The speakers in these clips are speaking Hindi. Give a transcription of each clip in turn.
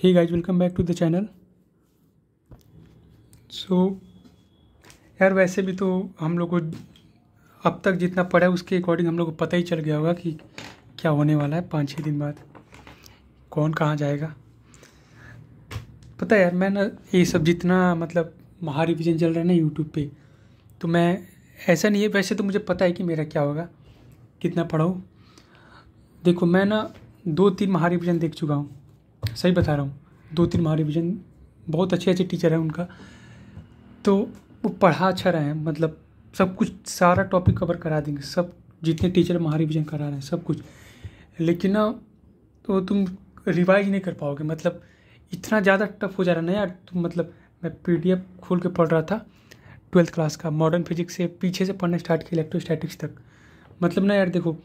Hey guys, welcome back to the channel. So यार, वैसे भी तो हम लोग को अब तक जितना पढ़ा है उसके अकॉर्डिंग हम लोग को पता ही चल गया होगा कि क्या होने वाला है 5-6 दिन बाद, कौन कहाँ जाएगा। पता है यार, मैं ना ये सब जितना मतलब महा रिविजन चल रहा है ना यूट्यूब पे, तो मैं ऐसा नहीं है, वैसे तो मुझे पता है कि मेरा क्या होगा, कितना पढ़ाऊँ। देखो, मैं ना 2-3 महा रिविजन देख चुका हूँ, सही बता रहा हूँ। 2-3 महा रिविजन, बहुत अच्छे अच्छे टीचर हैं उनका, तो वो पढ़ा अच्छा रहे हैं, मतलब सब कुछ सारा टॉपिक कवर करा देंगे, सब जितने टीचर महा रिविजन करा रहे हैं सब कुछ। लेकिन ना तो तुम रिवाइज नहीं कर पाओगे, मतलब इतना ज़्यादा टफ हो जा रहा है ना यार। तुम मतलब मैं PDF खोल के पढ़ रहा था 12th क्लास का, मॉडर्न फिजिक्स से पीछे से पढ़ना स्टार्ट किया इलेक्ट्रोस्टैटिक्स तक। मतलब ना यार देखो,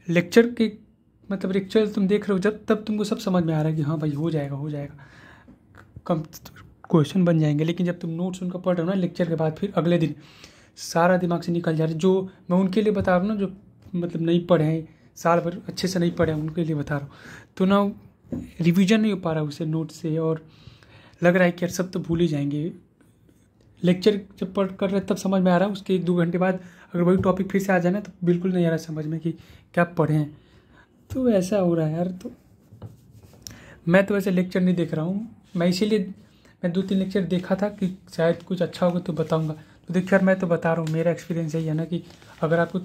लेक्चर के मतलब लेक्चर तुम देख रहे हो जब, तब तुमको सब समझ में आ रहा है कि हाँ भाई हो जाएगा कम क्वेश्चन बन जाएंगे। लेकिन जब तुम नोट्स उनका पढ़ रहे हो ना लेक्चर के बाद, फिर अगले दिन सारा दिमाग से निकल जा रहा है। जो मैं उनके लिए बता रहा हूँ ना, जो मतलब नहीं पढ़े हैं, साल भर अच्छे से नहीं पढ़े हैं, उनके लिए बता रहा हूँ। तो ना रिवीजन नहीं हो पा रहा उससे, नोट से, और लग रहा है कि यार सब तो भूल ही जाएंगे। लेक्चर जब पढ़ कर रहे तब समझ में आ रहा है, उसके 1-2 घंटे बाद अगर वही टॉपिक फिर से आ जाए ना तो बिल्कुल नहीं आ रहा समझ में कि क्या पढ़े हैं। तो ऐसा हो रहा है यार। तो मैं तो वैसे लेक्चर नहीं देख रहा हूँ, मैं इसीलिए मैं 2-3 लेक्चर देखा था कि शायद कुछ अच्छा होगा तो बताऊँगा। तो देखिए यार, मैं तो बता रहा हूँ, मेरा एक्सपीरियंस यही है ना कि अगर आपको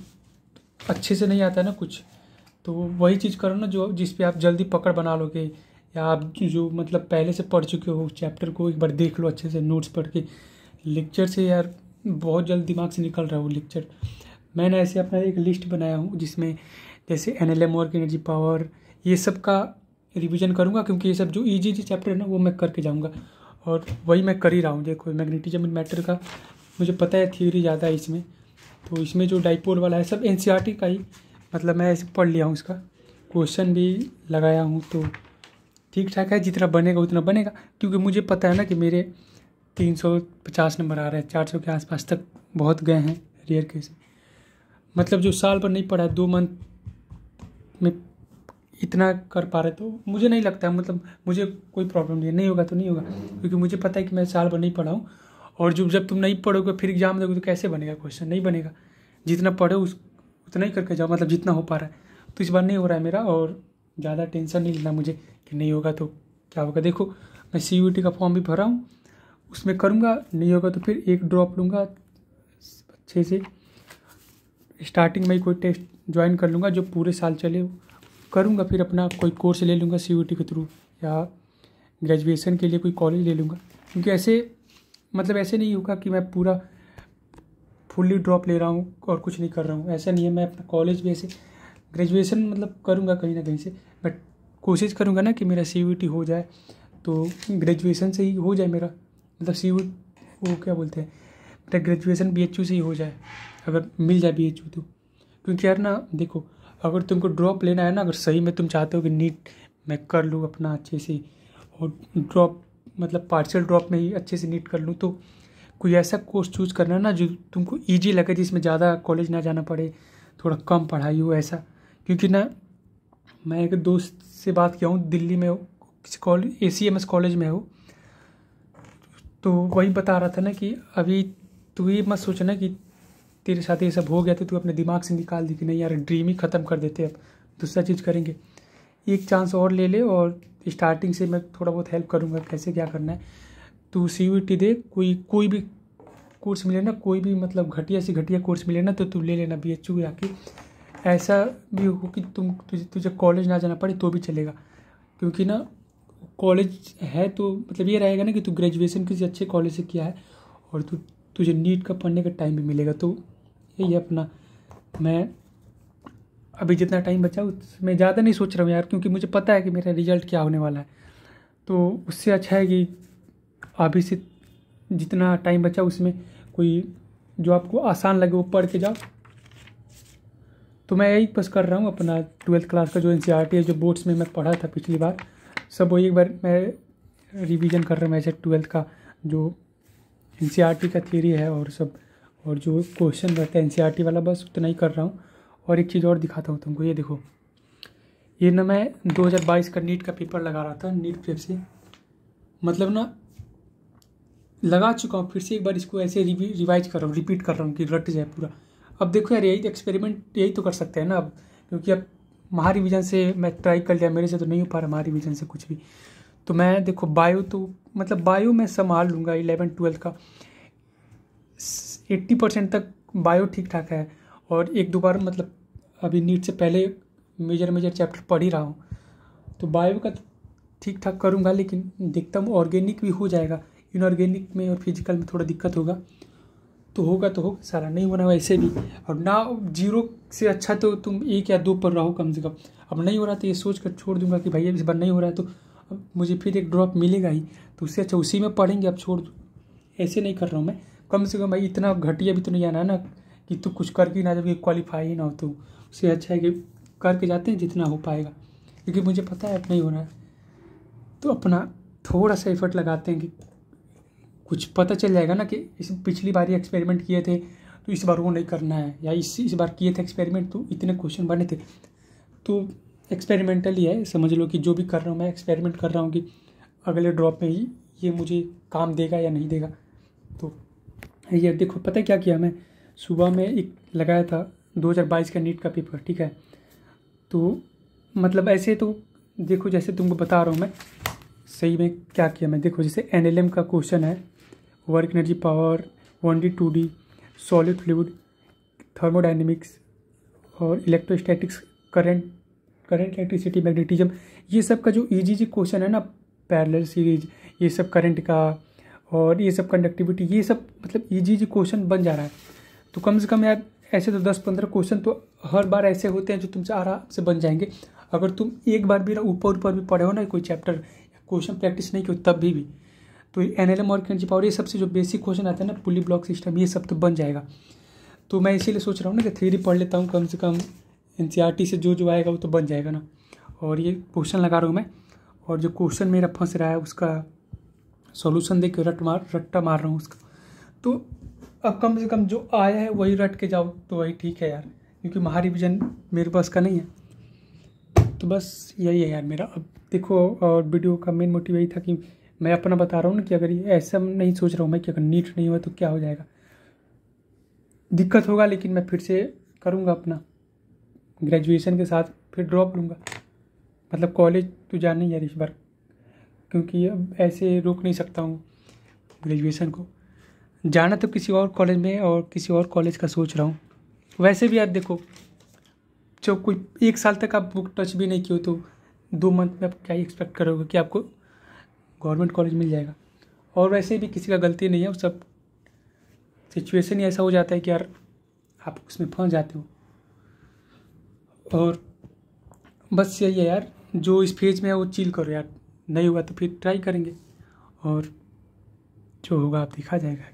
अच्छे से नहीं आता है ना कुछ, तो वही चीज़ करो ना जो जिस पे आप जल्दी पकड़ बना लोगे, या आप जो मतलब पहले से पढ़ चुके हो चैप्टर को एक बार देख लो अच्छे से नोट्स पढ़ के। लेक्चर से यार बहुत जल्द दिमाग से निकल रहा है वो लेक्चर। मैंने ऐसे अपना एक लिस्ट बनाया हूँ जिसमें जैसे NLM, वर्क एनर्जी पावर, ये सब का रिवीजन करूँगा, क्योंकि ये सब जो ईजी चैप्टर है ना वो मैं करके जाऊँगा, और वही मैं कर ही रहा हूँ। देखो, मैग्नेटिज्म इन मैटर का मुझे पता है, थ्योरी ज़्यादा है इसमें, तो इसमें जो डाइपोल वाला है सब NCERT का ही, मतलब मैं ऐसे पढ़ लिया हूँ, इसका क्वेश्चन भी लगाया हूँ, तो ठीक ठाक है, जितना बनेगा उतना बनेगा। क्योंकि मुझे पता है ना कि मेरे 350 नंबर आ रहे हैं, 400 के आसपास तक बहुत गए हैं रेयर केस। मतलब जो साल भर नहीं पढ़ा है, 2 मंथ में इतना कर पा रहे, तो मुझे नहीं लगता है, मतलब मुझे कोई प्रॉब्लम नहीं होगा तो नहीं होगा, क्योंकि मुझे पता है कि मैं साल भर नहीं पढ़ा हूँ। और जब तुम नहीं पढ़ोगे फिर एग्जाम दोगे तो कैसे बनेगा क्वेश्चन, नहीं बनेगा। जितना पढ़े उतना ही करके जाओ, मतलब जितना हो पा रहा है। तो इस बार नहीं हो रहा है मेरा, और ज़्यादा टेंशन नहीं लेना मुझे कि नहीं होगा तो क्या होगा। देखो, मैं CUET का फॉर्म भी भरा हूँ, उसमें करूँगा, नहीं होगा तो फिर एक ड्रॉप लूँगा अच्छे से, स्टार्टिंग में ही कोई टेस्ट ज्वाइन कर लूँगा जो पूरे साल चले, करूँगा। फिर अपना कोई कोर्स ले लूँगा CUET के थ्रू, या ग्रेजुएशन के लिए कोई कॉलेज ले लूँगा। क्योंकि ऐसे मतलब ऐसे नहीं होगा कि मैं पूरा फुल्ली ड्रॉप ले रहा हूँ और कुछ नहीं कर रहा हूँ, ऐसा नहीं है। मैं अपना कॉलेज भी ऐसे ग्रेजुएशन मतलब करूँगा कहीं ना कहीं से, बट कोशिश करूँगा ना कि मेरा CUET हो जाए, तो ग्रेजुएशन से ही हो जाए मेरा, मतलब CUET वो क्या बोलते हैं, मेरा ग्रेजुएशन BHU से ही हो जाए, अगर मिल जाए BHU तो। क्योंकि यार ना देखो, अगर तुमको ड्रॉप लेना है ना, अगर सही में तुम चाहते हो कि नीट मैं कर लूँ अपना अच्छे से, और ड्रॉप मतलब पार्शियल ड्रॉप में ही अच्छे से नीट कर लूँ, तो कोई ऐसा कोर्स चूज़ करना है ना जो तुमको ईजी लगे, जिसमें ज़्यादा कॉलेज ना जाना पड़े, थोड़ा कम पढ़ाई हो ऐसा। क्योंकि ना मैं एक दोस्त से बात किया हूँ, दिल्ली में किसी कॉलेज ACMS कॉलेज में हो, तो वही बता रहा था ना कि अभी तू ये मत सोचना कि तेरे साथ ये सब हो गया तो तू अपने दिमाग से निकाल दी कि नहीं यार ड्रीम ही ख़त्म कर देते, अब दूसरा चीज़ करेंगे। एक चांस और ले ले, और स्टार्टिंग से मैं थोड़ा बहुत हेल्प करूँगा कैसे क्या करना है। तू CUET दे, कोई भी कोर्स मिले ना, कोई भी मतलब घटिया से घटिया कोर्स मिले ना, तो तू ले लेना BHU आके। ऐसा भी हो कि तुझे कॉलेज ना जाना पड़े तो भी चलेगा, क्योंकि ना कॉलेज है तो मतलब ये रहेगा ना कि तू ग्रेजुएशन किसी अच्छे कॉलेज से किया है, और तुझे नीट का पढ़ने का टाइम भी मिलेगा। तो यही अपना, मैं अभी जितना टाइम बचा उसमें ज़्यादा नहीं सोच रहा हूँ यार, क्योंकि मुझे पता है कि मेरा रिजल्ट क्या होने वाला है। तो उससे अच्छा है कि अभी से जितना टाइम बचा उसमें कोई जो आपको आसान लगे वो पढ़ के जाओ। तो मैं यही बस कर रहा हूँ, अपना 12th क्लास का जो NCERT है, जो बोर्ड्स में मैं पढ़ा था पिछली बार, सब वही एक बार मैं रिवीजन कर रहा हूँ। ऐसे 12th का जो NCERT का थ्योरी है और सब, और जो क्वेश्चन रहता है NCERT वाला, बस उतना ही कर रहा हूँ। और एक चीज़ और दिखाता हूँ तुमको, ये देखो, ये ना मैं 2022 का नीट का पेपर लगा रहा था, नीट प्रेप से, मतलब ना लगा चुका हूँ, फिर से एक बार इसको ऐसे रिवाइज कर रहा हूँ, रिपीट कर रहा हूँ कि रट जाए पूरा। अब देखो यार, यही एक्सपेरिमेंट यही तो कर सकते हैं ना अब, क्योंकि अब महारिविजन से मैं ट्राई कर लिया, मेरे से तो नहीं हो पा रहा महारिविजन से कुछ भी। तो मैं देखो बायो तो मतलब बायो मैं संभाल लूँगा, 11th-12th का 80% तक बायो ठीक ठाक है। और एक दो बार मतलब अभी नीट से पहले मेजर चैप्टर पढ़ ही रहा हूँ, तो बायो का ठीक ठाक करूँगा। लेकिन देखता हूँ ऑर्गेनिक भी हो जाएगा, इनऑर्गेनिक में और फिजिकल में थोड़ा दिक्कत होगा, तो होगा सारा, नहीं होना वैसे भी। और ना 0 से अच्छा तो तुम 1 या 2 पर रहो कम से कम। अब नहीं हो रहा तो ये सोच कर छोड़ दूंगा कि भैया इस बार नहीं हो रहा है तो अब मुझे फिर एक ड्रॉप मिलेगा ही, तो उससे अच्छा उसी में पढ़ेंगे, अब छोड़ दूँ। ऐसे नहीं कर रहा हूँ मैं, कम से कम भाई इतना घटिया भी तो नहीं आना ना कि तू कुछ करके ना जब क्वालिफाई ही ना हो। तो उससे अच्छा है कि करके जाते हैं जितना हो पाएगा, क्योंकि मुझे पता है अब नहीं हो रहा है, तो अपना थोड़ा सा एफर्ट लगाते हैं कि कुछ पता चल जाएगा ना कि इस पिछली बार एक्सपेरिमेंट किए थे तो इस बार वो नहीं करना है, या इस बार किए थे एक्सपेरिमेंट तो इतने क्वेश्चन बने थे। तो एक्सपेरिमेंटल ही है, समझ लो कि जो भी कर रहा हूँ मैं एक्सपेरिमेंट कर रहा हूँ कि अगले ड्रॉप में ही ये मुझे काम देगा या नहीं देगा। तो ये देखो पता है क्या किया, मैं सुबह में एक लगाया था 2022 का नीट का पेपर, ठीक है। तो मतलब ऐसे तो देखो जैसे तुमको बता रहा हूँ मैं सही में क्या किया मैं, देखो जैसे NLM का क्वेश्चन है, work energy power, 1D 2D, solid fluid, thermodynamics और इलेक्ट्रोस्टैटिक्स, करंट इलेक्ट्रिसिटी, मैग्नेटिज्म, ये सब का जो इजी क्वेश्चन है ना, पैरेलल सीरीज, ये सब करंट का और ये सब कंडक्टिविटी, ये सब मतलब इजी क्वेश्चन बन जा रहा है। तो कम से कम यार ऐसे तो 10-15 क्वेश्चन तो हर बार ऐसे होते हैं जो तुमसे आराम से बन जाएंगे। अगर तुम एक बार भी ऊपर भी पढ़े हो ना कोई चैप्टर, क्वेश्चन प्रैक्टिस नहीं की तब भी तो NLM और एनर्जी पावर ये सबसे जो बेसिक क्वेश्चन आते हैं ना, पुली ब्लॉक सिस्टम, ये सब तो बन जाएगा। तो मैं इसीलिए सोच रहा हूँ ना कि थ्योरी पढ़ लेता हूँ, कम से कम NCERT से जो आएगा वो तो बन जाएगा ना। और ये क्वेश्चन लगा रहा हूँ मैं, और जो क्वेश्चन मेरा फंस रहा है उसका सॉल्यूशन देख के रट्टा मार रहा हूँ उसका। तो अब कम से कम जो आया है वही रट के जाओ तो वही ठीक है यार, क्योंकि महारिविजन मेरे पास का नहीं है। तो बस यही है यार मेरा। अब देखो, और वीडियो का मेन मोटिव यही था कि मैं अपना बता रहा हूँ ना कि अगर ये ऐसा नहीं सोच रहा हूँ मैं कि अगर नीट नहीं हुआ तो क्या हो जाएगा, दिक्कत होगा, लेकिन मैं फिर से करूँगा अपना ग्रेजुएशन के साथ, फिर ड्रॉप लूँगा। मतलब कॉलेज तो जाना ही यार इस बार, क्योंकि अब ऐसे रोक नहीं सकता हूँ ग्रेजुएशन को, जाना तो किसी और कॉलेज में और किसी और कॉलेज का सोच रहा हूँ। वैसे भी यार देखो, जो कोई 1 साल तक आप बुक टच भी नहीं किए तो 2 मंथ में आप क्या ही एक्सपेक्ट करोगे कि आपको गवर्नमेंट कॉलेज मिल जाएगा। और वैसे भी किसी का गलती नहीं है, वो सब सिचुएशन ही ऐसा हो जाता है कि यार आप उसमें फंस जाते हो। और बस यही है यार, जो इस फेज में है वो चिल करो यार, नहीं हुआ तो फिर ट्राई करेंगे, और जो होगा आप देखा जाएगा।